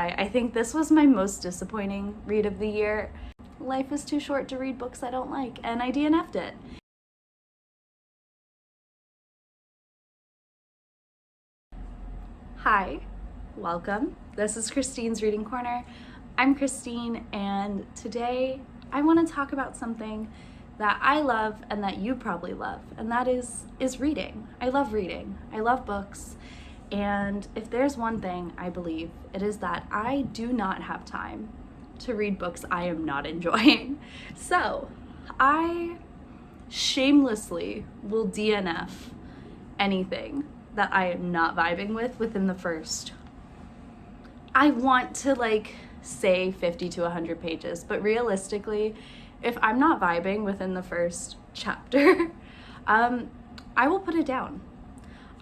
I think this was my most disappointing read of the year. Life is too short to read books I don't like, and I DNF'd it. Hi, welcome. This is Christine's Reading Corner. I'm Christine, and today I want to talk about something that I love and that you probably love, and that is reading. I love reading. I love books. And if there's one thing I believe, it is that I do not have time to read books I am not enjoying. So I shamelessly will DNF anything that I am not vibing with within the first, I want to say 50 to 100 pages, but realistically, if I'm not vibing within the first chapter, I will put it down.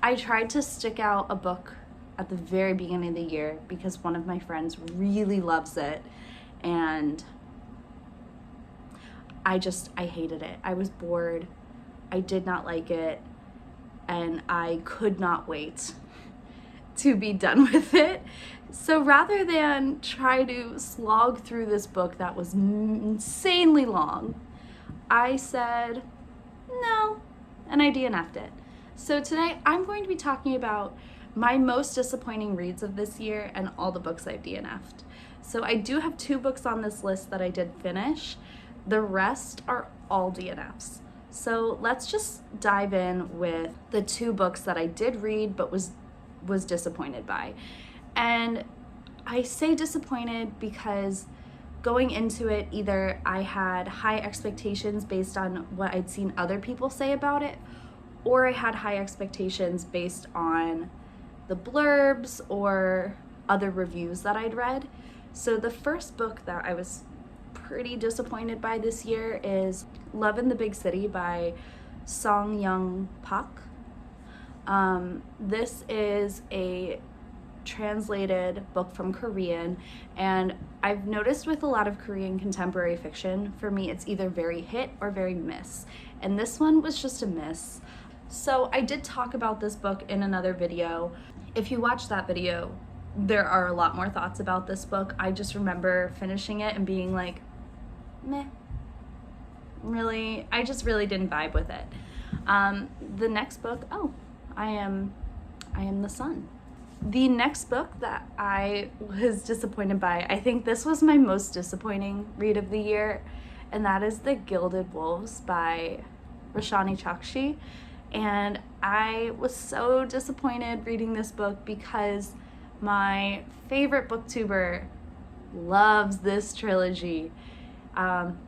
I tried to stick out a book at the very beginning of the year because one of my friends really loves it, and I hated it. I was bored. I did not like it, and I could not wait to be done with it. So rather than try to slog through this book that was insanely long, I said no, and I DNF'd it. So today I'm going to be talking about my most disappointing reads of this year and all the books I've DNF'd. So I do have 2 books on this list that I did finish. The rest are all DNFs. So let's just dive in with the 2 books that I did read but was disappointed by. And I say disappointed because going into it, either I had high expectations based on what I'd seen other people say about it, or I had high expectations based on the blurbs or other reviews that I'd read. So the first book that I was pretty disappointed by this year is Love in the Big City by Song Young Pak. This is a translated book from Korean, and I've noticed with a lot of Korean contemporary fiction, for me it's either very hit or very miss, and this one was just a miss. So I did talk about this book in another video. If you watch that video, there are a lot more thoughts about this book. I just remember finishing it and being like, meh, I just really didn't vibe with it. The next book, I Am the Sun. The next book that I was disappointed by, I think this was my most disappointing read of the year, and that is The Gilded Wolves by Roshani Chokshi. And I was so disappointed reading this book because my favorite booktuber loves this trilogy.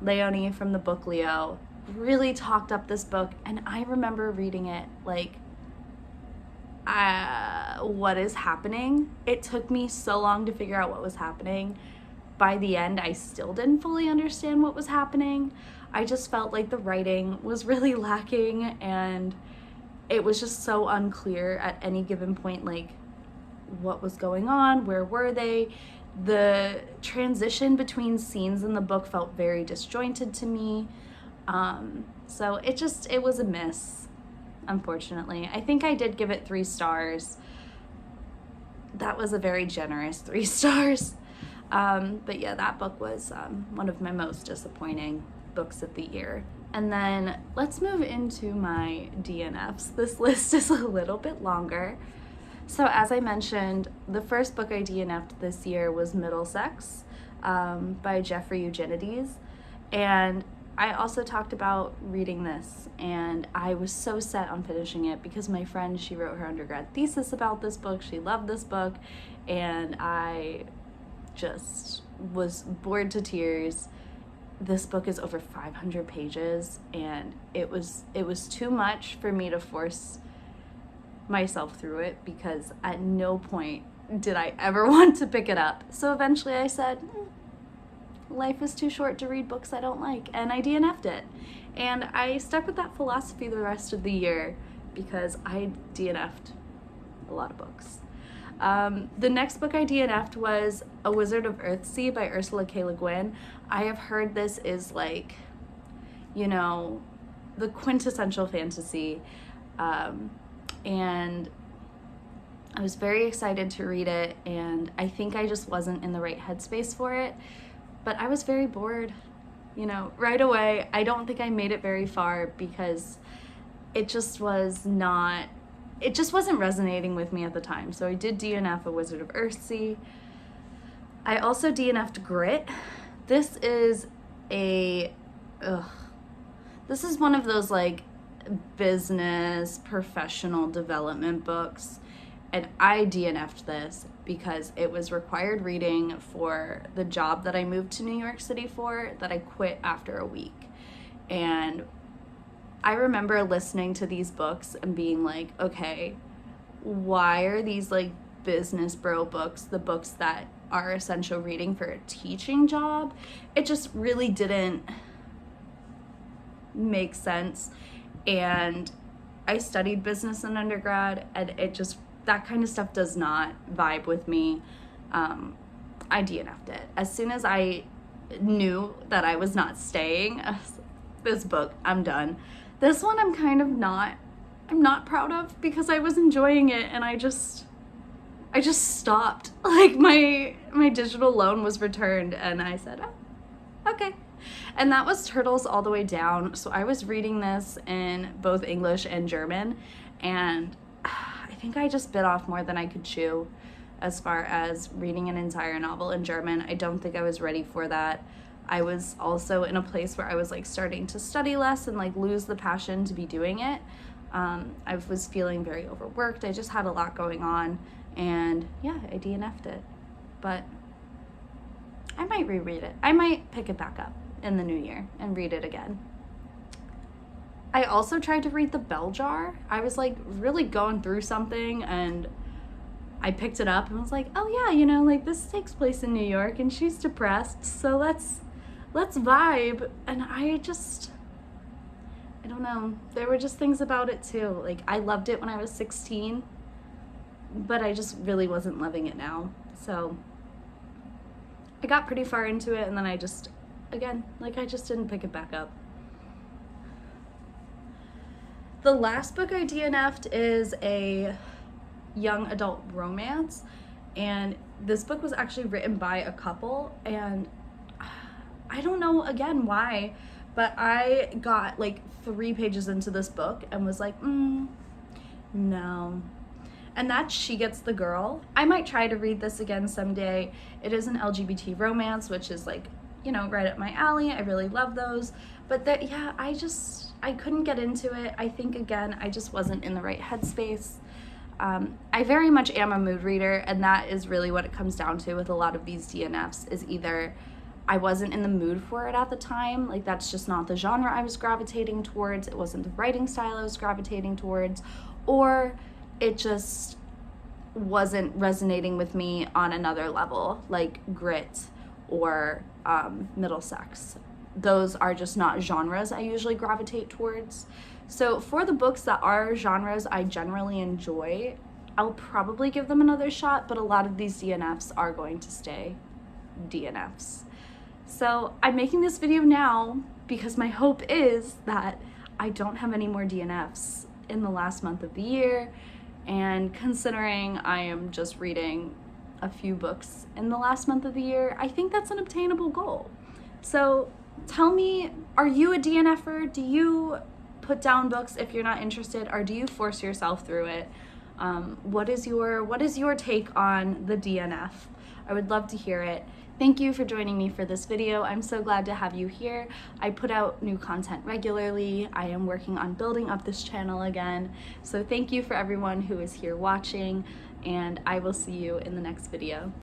Leonie from the book Leo really talked up this book, and I remember reading it what is happening? It took me so long to figure out what was happening. By the end, I still didn't fully understand what was happening. I just felt like the writing was really lacking, and it was just so unclear at any given point, what was going on, where were they? The transition between scenes in the book felt very disjointed to me. So it was a miss, unfortunately. I think I did give it 3 stars. That was a very generous 3 stars. But yeah, that book was one of my most disappointing books of the year. And then let's move into my DNFs. This list is a little bit longer. So as I mentioned, the first book I DNF'd this year was Middlesex by Jeffrey Eugenides. And I also talked about reading this, and I was so set on finishing it because my friend, she wrote her undergrad thesis about this book. She loved this book, and I just was bored to tears. This book is over 500 pages, and it was too much for me to force myself through it because at no point did I ever want to pick it up. So eventually I said, life is too short to read books I don't like, and I DNF'd it. And I stuck with that philosophy the rest of the year because I DNF'd a lot of books. The next book I DNF'd was A Wizard of Earthsea by Ursula K. Le Guin. I have heard this is the quintessential fantasy, and I was very excited to read it, and I think I just wasn't in the right headspace for it. But I was very bored, you know, right away. I don't think I made it very far because it just wasn't resonating with me at the time. So I did DNF A Wizard of Earthsea. I also DNF'd Grit. This is this is one of those like business professional development books, and I DNF'd this because it was required reading for the job that I moved to New York City for, that I quit after a week. And I remember listening to these books and being like, okay, why are these like business bro books the books that are essential reading for a teaching job? It just really didn't make sense. And I studied business in undergrad, and it just, that kind of stuff does not vibe with me. I DNF'd it. As soon as I knew that I was not staying, I was like, this book, I'm done. This one I'm not proud of because I was enjoying it, and I just stopped. Like my digital loan was returned, and I said, oh, okay. And that was Turtles All the Way Down. So I was reading this in both English and German, and I think I just bit off more than I could chew as far as reading an entire novel in German. I don't think I was ready for that. I was also in a place where I was like starting to study less and like lose the passion to be doing it. I was feeling very overworked. I just had a lot going on, and yeah, I DNF'd it. But I might reread it. I might pick it back up in the new year and read it again. I also tried to read The Bell Jar. I was like really going through something, and I picked it up and was like, oh yeah, you know, like this takes place in New York and she's depressed, so let's vibe. And I don't know, there were just things about it too. Like I loved it when I was 16, but I just really wasn't loving it now. So I got pretty far into it, and then I just didn't pick it back up. The last book I DNF'd is a young adult romance, and this book was actually written by a couple, and I don't know again why, but I got like 3 pages into this book and was like, no. And that's She Gets the Girl. I might try to read this again someday. It is an LGBT romance, which is like, you know, right up my alley. I really love those. But that, yeah, I couldn't get into it. I think, again, I just wasn't in the right headspace. I very much am a mood reader, and that is really what it comes down to with a lot of these DNFs, is either I wasn't in the mood for it at the time, like that's just not the genre I was gravitating towards, it wasn't the writing style I was gravitating towards, or it just wasn't resonating with me on another level, like Grit or Middlesex. Those are just not genres I usually gravitate towards. So for the books that are genres I generally enjoy, I'll probably give them another shot, but a lot of these DNFs are going to stay DNFs. So I'm making this video now because my hope is that I don't have any more DNFs in the last month of the year, and considering I am just reading a few books in the last month of the year, I think that's an obtainable goal. So tell me, are you a DNFer? Do you put down books if you're not interested, or do you force yourself through it? What is your take on the DNF? I would love to hear it. Thank you for joining me for this video. I'm so glad to have you here. I put out new content regularly. I am working on building up this channel again. So thank you for everyone who is here watching, and I will see you in the next video.